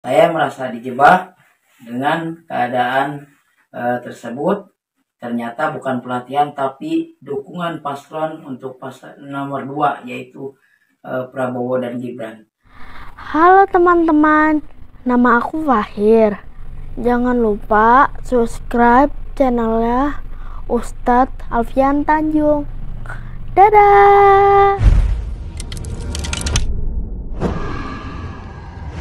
Saya merasa dijebak dengan keadaan tersebut. Ternyata bukan pelatihan tapi dukungan paslon untuk paslon nomor 2 yaitu Prabowo dan Gibran. Halo teman-teman, nama aku Fahir. Jangan lupa subscribe channelnya Ustadz Alfian Tanjung. Dadah!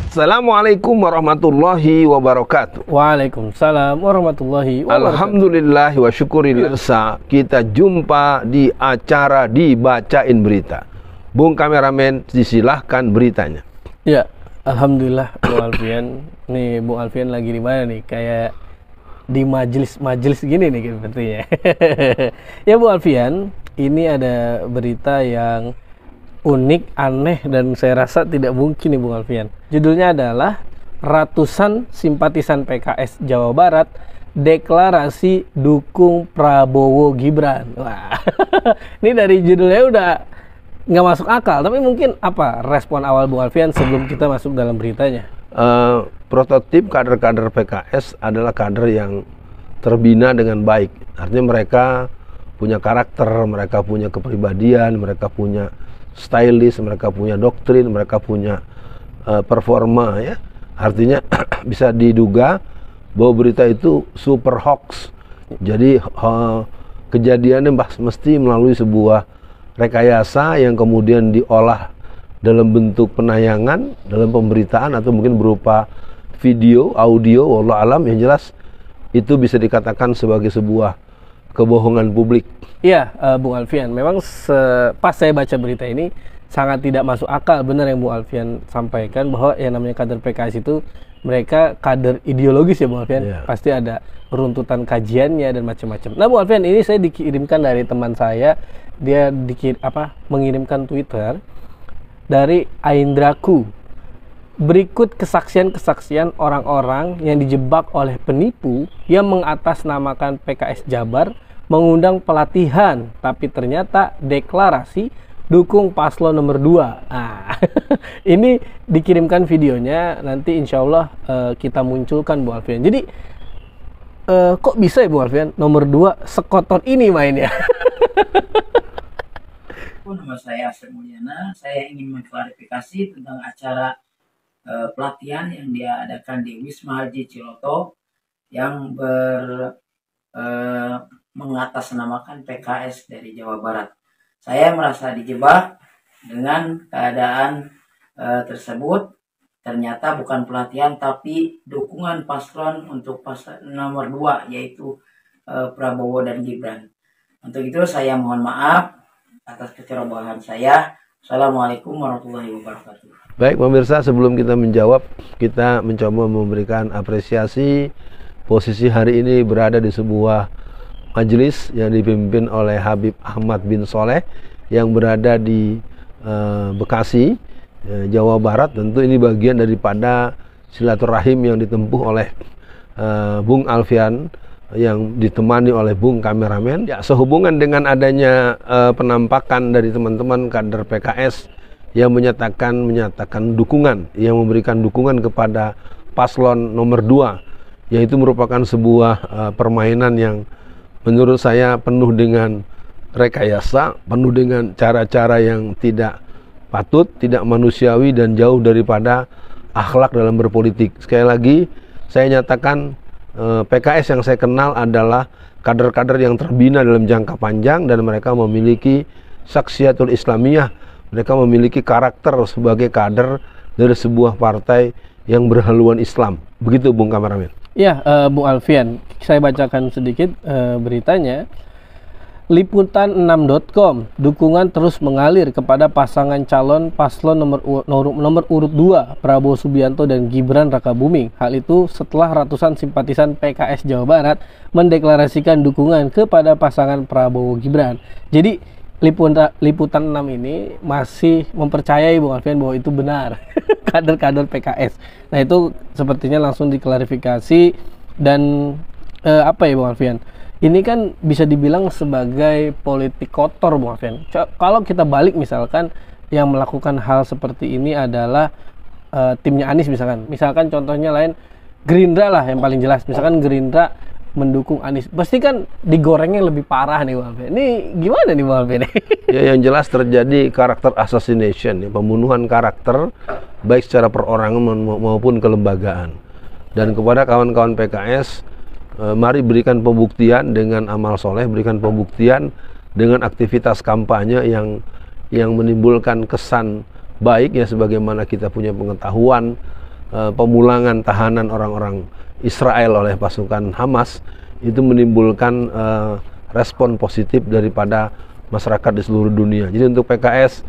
Assalamualaikum warahmatullahi wabarakatuh. Waalaikumsalam warahmatullahi wabarakatuh. Alhamdulillah wa syukurillah. Kita jumpa di acara Dibacain Berita. Bung kameramen, disilahkan beritanya. Ya, alhamdulillah Bung Alfian. Nih Bung Alfian lagi di mana nih? Kayak di majelis gini nih sepertinya. Ya Bung Alfian, ini ada berita yang unik, aneh, dan saya rasa tidak mungkin nih Bung Alfian. Judulnya adalah ratusan simpatisan PKS Jawa Barat deklarasi dukung Prabowo Gibran. Wah, ini dari judulnya udah nggak masuk akal. Tapi mungkin apa respon awal Bung Alfian sebelum kita masuk dalam beritanya? Prototip kader-kader PKS adalah kader yang terbina dengan baik. Artinya mereka punya karakter, mereka punya kepribadian, mereka punya stylish, mereka punya doktrin, mereka punya performa ya. Artinya bisa diduga bahwa berita itu super hoax. Jadi kejadiannya mesti melalui sebuah rekayasa yang kemudian diolah dalam bentuk penayangan, dalam pemberitaan atau mungkin berupa video, audio, wallahu alam. Yang jelas itu bisa dikatakan sebagai sebuah kebohongan publik. Iya, Bung Alfian, memang pas saya baca berita ini sangat tidak masuk akal. Benar yang Bung Alfian sampaikan bahwa yang namanya kader PKS itu mereka kader ideologis ya Bung Alfian. Yeah. Pasti ada runtutan kajiannya dan macam-macam. Nah Bung Alfian, ini saya dikirimkan dari teman saya. Dia mengirimkan Twitter dari Aindraku. Berikut kesaksian-kesaksian orang-orang yang dijebak oleh penipu yang mengatasnamakan PKS Jabar mengundang pelatihan, tapi ternyata deklarasi dukung paslon nomor 2. Nah, ini dikirimkan videonya, nanti insya Allah kita munculkan Bu Alfian. Jadi kok bisa ya Bu Alfian nomor 2 sekotor ini mainnya? Nama saya Asep Mulyana. Saya ingin mengklarifikasi tentang acara pelatihan yang diadakan di Wisma Haji Ciloto yang mengatasnamakan PKS dari Jawa Barat. Saya merasa dijebak dengan keadaan tersebut. Ternyata bukan pelatihan tapi dukungan paslon untuk paslon nomor 2 yaitu Prabowo dan Gibran. Untuk itu saya mohon maaf atas kecerobohan saya. Assalamualaikum warahmatullahi wabarakatuh. Baik pemirsa, sebelum kita menjawab, kita mencoba memberikan apresiasi. Posisi hari ini berada di sebuah majelis yang dipimpin oleh Habib Ahmad bin Soleh yang berada di Bekasi, Jawa Barat. Tentu ini bagian daripada silaturahim yang ditempuh oleh Bung Alfian yang ditemani oleh Bung kameramen. Ya, sehubungan dengan adanya penampakan dari teman-teman kader PKS yang menyatakan dukungan, yang memberikan dukungan kepada paslon nomor 2, yaitu merupakan sebuah permainan yang menurut saya penuh dengan rekayasa, penuh dengan cara-cara yang tidak patut, tidak manusiawi, dan jauh daripada akhlak dalam berpolitik. Sekali lagi, saya nyatakan PKS yang saya kenal adalah kader-kader yang terbina dalam jangka panjang dan mereka memiliki saksiatul Islamiyah. Mereka memiliki karakter sebagai kader dari sebuah partai yang berhaluan Islam. Begitu Bung kameramen. Ya, Bung Alfian, saya bacakan sedikit beritanya. Liputan6.com, dukungan terus mengalir kepada pasangan calon paslon nomor urut 2 Prabowo Subianto dan Gibran Rakabuming. Hal itu setelah ratusan simpatisan PKS Jawa Barat mendeklarasikan dukungan kepada pasangan Prabowo Gibran. Jadi Liputan 6 ini masih mempercayai Bung Alfian bahwa itu benar kader-kader PKS. Nah itu sepertinya langsung diklarifikasi dan apa ya Bung Alfian? Ini kan bisa dibilang sebagai politik kotor Bung Alfian. Kalau kita balik misalkan yang melakukan hal seperti ini adalah timnya Anies misalkan contohnya lain Gerindra lah yang paling jelas, misalkan Gerindra mendukung Anies, pasti kan digorengnya lebih parah nih Bang Alfian. Ini gimana nih Bang Alfian? Ya, yang jelas terjadi karakter assassination, ya, pembunuhan karakter baik secara perorangan maupun kelembagaan. Dan kepada kawan-kawan PKS, mari berikan pembuktian dengan amal soleh, berikan pembuktian dengan aktivitas kampanye yang menimbulkan kesan baik, ya, sebagaimana kita punya pengetahuan pemulangan tahanan orang-orang Israel oleh pasukan Hamas itu menimbulkan respon positif daripada masyarakat di seluruh dunia. Jadi untuk PKS,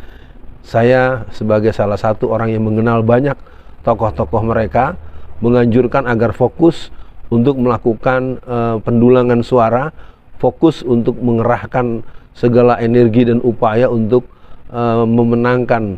saya sebagai salah satu orang yang mengenal banyak tokoh-tokoh mereka, menganjurkan agar fokus untuk melakukan pendulangan suara, fokus untuk mengerahkan segala energi dan upaya untuk memenangkan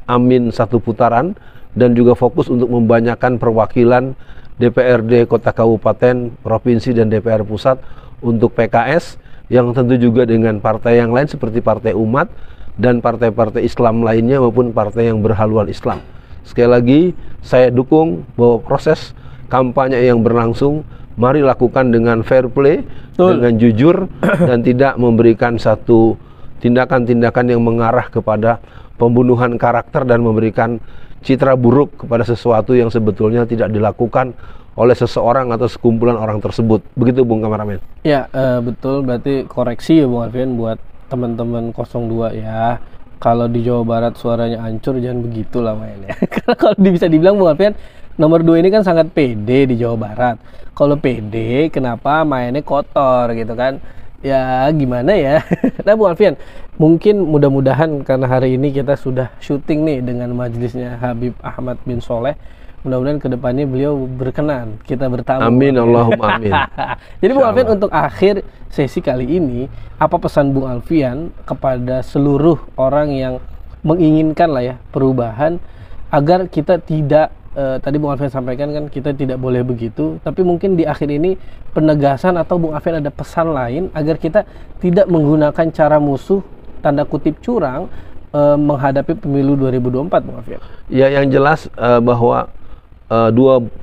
Amin satu putaran, dan juga fokus untuk membanyakan perwakilan DPRD kota kabupaten, provinsi, dan DPR pusat untuk PKS, yang tentu juga dengan partai yang lain seperti Partai Umat dan partai-partai Islam lainnya maupun partai yang berhaluan Islam. Sekali lagi saya dukung bahwa proses kampanye yang berlangsung mari lakukan dengan fair play, dengan jujur, dan tidak memberikan satu tindakan-tindakan yang mengarah kepada pembunuhan karakter dan memberikan citra buruk kepada sesuatu yang sebetulnya tidak dilakukan oleh seseorang atau sekumpulan orang tersebut. Begitu Bung Kameramen. Ya, betul. Berarti koreksi ya Bung Alfian buat teman-teman 02 ya. Kalau di Jawa Barat suaranya hancur, jangan begitulah mainnya. Karena kalau bisa dibilang Bung Alfian, nomor 2 ini kan sangat pede di Jawa Barat. Kalau pede, kenapa mainnya kotor gitu kan? Ya gimana ya. Nah Bung Alfian, mungkin mudah-mudahan karena hari ini kita sudah syuting nih dengan majelisnya Habib Ahmad bin Soleh, mudah-mudahan kedepannya beliau berkenan kita bertamu. Amin, Allahumma amin. Jadi Bung Alfian, untuk akhir sesi kali ini, apa pesan Bung Alfian kepada seluruh orang yang menginginkan lah ya perubahan, agar kita tidak tadi Bung Alfian sampaikan kan kita tidak boleh begitu, tapi mungkin di akhir ini penegasan atau Bung Alfian ada pesan lain agar kita tidak menggunakan cara musuh tanda kutip curang menghadapi pemilu 2024 Bung Alfian. Ya, yang jelas bahwa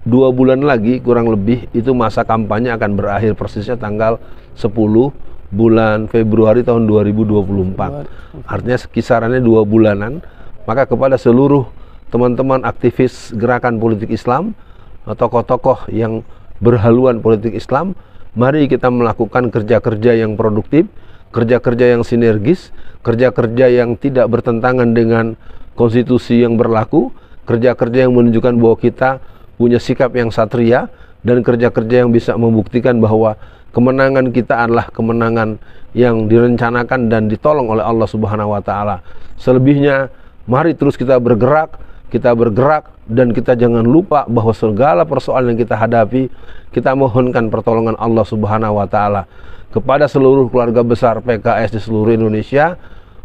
dua bulan lagi kurang lebih itu masa kampanye akan berakhir, persisnya tanggal 10 bulan Februari tahun 2024. Artinya kisarannya 2 bulanan. Maka kepada seluruh teman-teman aktivis gerakan politik Islam, tokoh-tokoh yang berhaluan politik Islam, mari kita melakukan kerja-kerja yang produktif, kerja-kerja yang sinergis, kerja-kerja yang tidak bertentangan dengan konstitusi yang berlaku, kerja-kerja yang menunjukkan bahwa kita punya sikap yang satria, dan kerja-kerja yang bisa membuktikan bahwa kemenangan kita adalah kemenangan yang direncanakan dan ditolong oleh Allah Subhanahu wa taala. Selebihnya mari terus kita bergerak, dan kita jangan lupa bahwa segala persoalan yang kita hadapi, kita mohonkan pertolongan Allah Subhanahu wa taala. Kepada seluruh keluarga besar PKS di seluruh Indonesia,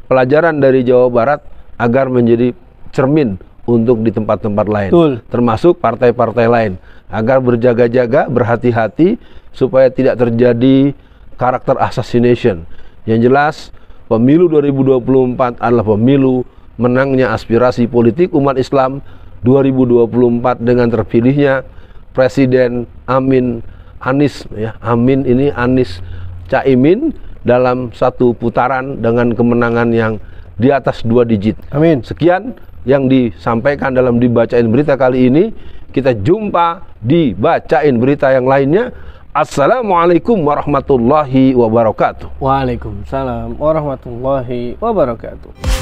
pelajaran dari Jawa Barat agar menjadi cermin untuk di tempat-tempat lain, termasuk partai-partai lain, agar berjaga-jaga, berhati-hati supaya tidak terjadi karakter assassination. Yang jelas, pemilu 2024 adalah pemilu menangnya aspirasi politik umat Islam 2024 dengan terpilihnya Presiden Anies, ya, Anies Caimin dalam satu putaran dengan kemenangan yang di atas 2 digit. Amin. Sekian yang disampaikan dalam Dibacain Berita kali ini. Kita jumpa di Bacain Berita yang lainnya. Assalamualaikum warahmatullahi wabarakatuh. Waalaikumsalam warahmatullahi wabarakatuh.